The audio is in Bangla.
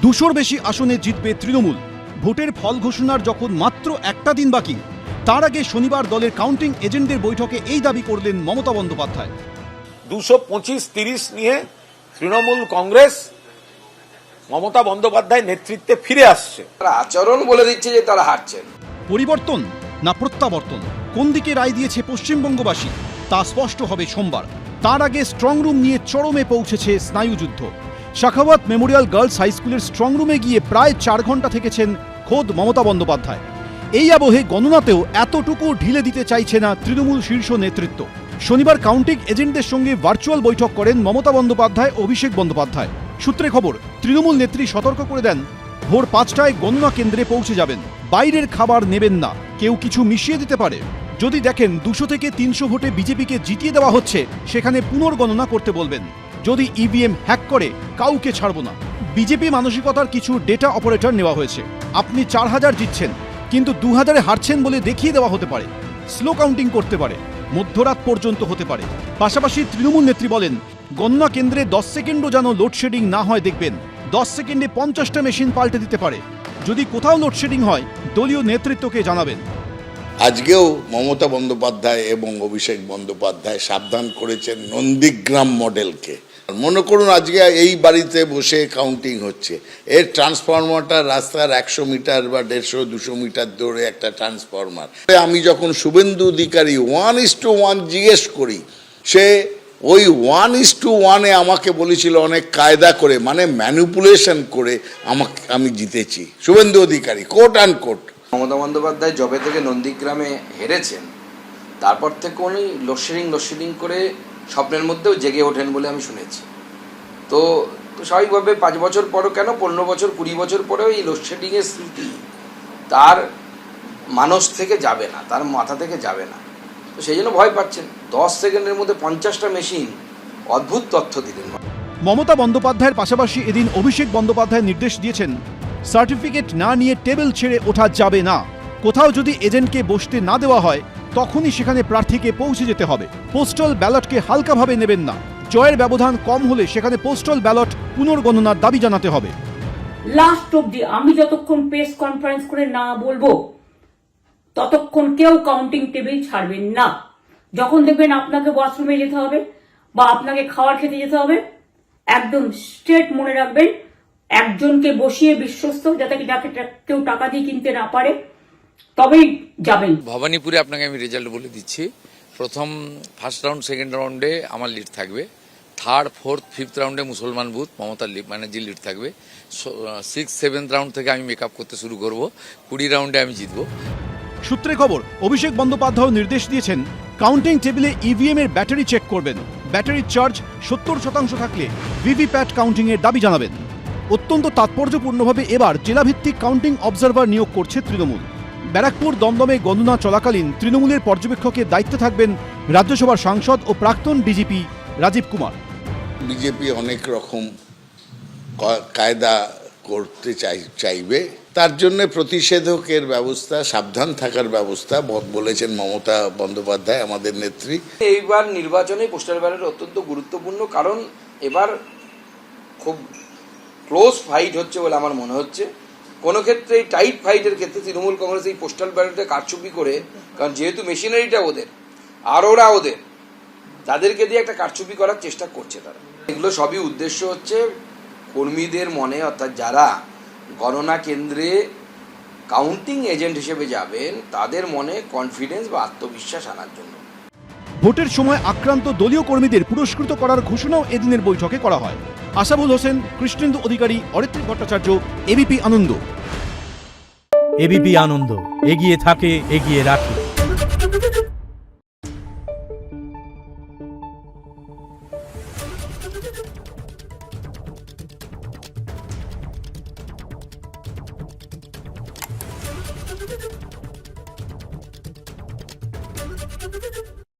200-র বেশি আসনে জিতবে তৃণমূল। ভোটের ফল ঘোষণার যখন মাত্র একটা দিন বাকি, তার আগে শনিবার দলের কাউন্টিং এজেন্টদের বৈঠকে এই দাবি করলেন মমতা বন্দ্যোপাধ্যায়। 225-30 নিয়ে তৃণমূল কংগ্রেস মমতা বন্দ্যোপাধ্যায় নেতৃত্বে ফিরে আসছে। তারা আচরণ বলে দিচ্ছে যে তারা হারছেন। পরিবর্তন না প্রত্যাবর্তন, কোন দিকে রায় দিয়েছে পশ্চিমবঙ্গবাসী তা স্পষ্ট হবে সোমবার। তার আগে স্ট্রং রুম নিয়ে চরমে পৌঁছেছে স্নায়ুযুদ্ধ। শাখাওয়াত মেমোরিয়াল গার্লস হাই স্কুলের স্ট্রং রুমে গিয়ে প্রায় 4 ঘন্টা থেকেছেন খোদ মমতা বন্দ্যোপাধ্যায়। এই আবহে গণনাতেও এতটুকু ঢিলে দিতে চাইছে না তৃণমূল শীর্ষ নেতৃত্ব। শনিবার কাউন্টিং এজেন্টদের সঙ্গে ভার্চুয়াল বৈঠক করেন মমতা বন্দ্যোপাধ্যায় ও অভিষেক বন্দ্যোপাধ্যায়। সূত্রে খবর, তৃণমূল নেত্রী সতর্ক করে দেন, ভোর 5টায় গণনা কেন্দ্রে পৌঁছে যাবেন, বাইরের খাবার নেবেন না, কেউ কিছু মিশিয়ে দিতে পারে। যদি দেখেন 200 থেকে 300 ভোটে বিজেপিকে জিতিয়ে দেওয়া হচ্ছে, সেখানে পুনর্গণনা করতে বলবেন। যদি ইভিএম হ্যাক করে কাউকে ছাড়ব না। বিজেপি মানসিকতার কিছু ডেটা অপারেটর নেওয়া হয়েছে। আপনি 4000 জিতছেন, কিন্তু 2000-এ হারছেন বলে দেখিয়ে দেওয়া হতে পারে। স্লো কাউন্টিং করতে পারে, মধ্যরাত পর্যন্ত হতে পারে। পাশাপাশি তৃণমূল নেত্রী বলেন, গণনা কেন্দ্রে 10 সেকেন্ডও যেন লোডশেডিং না হয় দেখবেন। 10 সেকেন্ডে 50টা মেশিন পাল্টে দিতে পারে। যদি কোথাও লোডশেডিং হয়, দলীয় নেতৃত্বকে জানাবেন। আজকেও মমতা বন্দ্যোপাধ্যায় এবং অভিষেক বন্দ্যোপাধ্যায় সাবধান করেছেন নন্দীগ্রাম মডেলকে। মনে করুন আজকে এই বাড়িতে বসে কাউন্টিং হচ্ছে, এর ট্রান্সফরমারটা রাস্তার 100 মিটার বা 150-200 মিটার দূরে একটা ট্রান্সফরমার। আমি যখন শুভেন্দু অধিকারী 1:1 জিজ্ঞেস করি, সে ওই 1:1-এ আমাকে বলেছিল অনেক কায়দা করে, মানে ম্যানিপুলেশন করে আমি জিতেছি। Suvendu Adhikari quote and quote. Mamata Bandyopadhyay যবে থেকে নন্দীগ্রামে হেরেছেন, তারপর থেকে উনি লোডশেডিং করে স্বপ্নের মধ্যেও জেগে ওঠেন বলে আমি শুনেছি। তো স্বাভাবিকভাবে 5 বছর পরও কেন, 15 বছর 20 বছর পরেও এই লোডশেডিংয়ের স্মৃতি তার মানস থেকে যাবে না, তার মাথা থেকে যাবে না। তো সেই জন্য ভয় পাচ্ছেন। 10 সেকেন্ডের মধ্যে 50টা মেশিন, অদ্ভুত তথ্য দিলেন। মমতা বন্দ্যোপাধ্যায়ের পাশাপাশি এদিন অভিষেক বন্দ্যোপাধ্যায় নির্দেশ দিয়েছেন, সার্টিফিকেট না নিয়ে টেবিল ছেড়ে ওঠা যাবে না। কোথাও যদি এজেন্টকে বসতে না দেওয়া হয়, তখনই সেখানে প্রার্থীকে পৌঁছে যেতে হবে। পোস্টাল ব্যালটকে হালকাভাবে নেবেন না। জয়ের ব্যবধান কম হলে সেখানে পোস্টাল ব্যালট পুনর্গণনার দাবি জানাতে হবে। লাস্ট অবধি আমি যতক্ষণ প্রেস কনফারেন্স করে না বলবো, ততক্ষণ কেউ কাউন্টিং টেবিল ছাড়বেন না। যখন দেখবেন আপনাকে ওয়াশরুমে যেতে হবে বা আপনাকে খাবার খেতে যেতে হবে, একদম স্ট্রেট মনে রাখবেন, একজনকে বসিয়ে বিশ্বস্ত, যাতে যাকে কেউ টাকা দিয়ে কিনতে না পারে, তবেই যাবেন। ভবানীপুরে আপনাকে আমি রেজাল্ট বলে দিচ্ছি। প্রথম ফার্স্ট রাউন্ড, সেকেন্ড রাউন্ডে আমার লিড থাকবে। থার্ড, ফোর্থ, ফিফথ রাউন্ডে মুসলমান বুথ মমতার ব্যানার্জির লিড থাকবে। 6, 7 রাউন্ড থেকে আমি মেকআপ করতে শুরু করব। 20 রাউন্ডে আমি জিতবো। সূত্রে খবর, অভিষেক বন্দ্যোপাধ্যায় নির্দেশ দিয়েছেন, কাউন্টিং টেবিলে ইভিএম এর ব্যাটারি চেক করবেন। ব্যাটারির চার্জ 70% থাকলে ভিভিপ্যাট কাউন্টিং এর দাবি জানাবেন। অত্যন্ত তাৎপর্যপূর্ণভাবে এবার জেলাভিত্তিক কাউন্টিং অবজারভার নিয়োগ করছে তৃণমূল। ব্যারাকপুর দমদমে গণনা চলাকালীন তৃণমূলের পর্যবেক্ষকের দায়িত্বে থাকবেন রাজ্যসভার সাংসদ ও প্রাক্তন ডিজিপি রাজীব কুমার। বিজেপি অনেক রকম কায়দা করতে চাইবে, তার জন্য প্রতিষেধকের ব্যবস্থা, সাবধান থাকার ব্যবস্থা বলেছেন মমতা বন্দ্যোপাধ্যায়, আমাদের নেত্রী। এইবার নির্বাচনে পোস্টাল ব্যালট অত্যন্ত গুরুত্বপূর্ণ, কারণ এবার খুব ক্লোজ ফাইট হচ্ছে বলে আমার মনে হচ্ছে। কোনো ক্ষেত্রে এই টাইট ফাইটের ক্ষেত্রে তৃণমূল কংগ্রেস এই পোস্টাল ব্যালটে কারচুপি করে, কারণ যেহেতু মেশিনারিটা ওদের আর ওরা ওদের, তাদেরকে দিয়ে একটা কারচুপি করার চেষ্টা করছে তারা। এগুলো সবই উদ্দেশ্য হচ্ছে কর্মীদের মনে, অর্থাৎ যারা গণনা কেন্দ্রে কাউন্টিং এজেন্ট হিসেবে যাবেন, তাদের মনে কনফিডেন্স বা আত্মবিশ্বাস আনার জন্য। ভোটের সময় আক্রান্ত দলীয় কর্মীদের পুরস্কৃত করার ঘোষণাও এদিনের বৈঠকে করা হয়। আশাবুল হোসেন, কৃষ্ণেন্দু অধিকারী, অরিত্রিক ভট্টাচার্য, এবিপি আনন্দ। এবিপি আনন্দ, এগিয়ে থাকে, এগিয়ে রাখে। Thank you.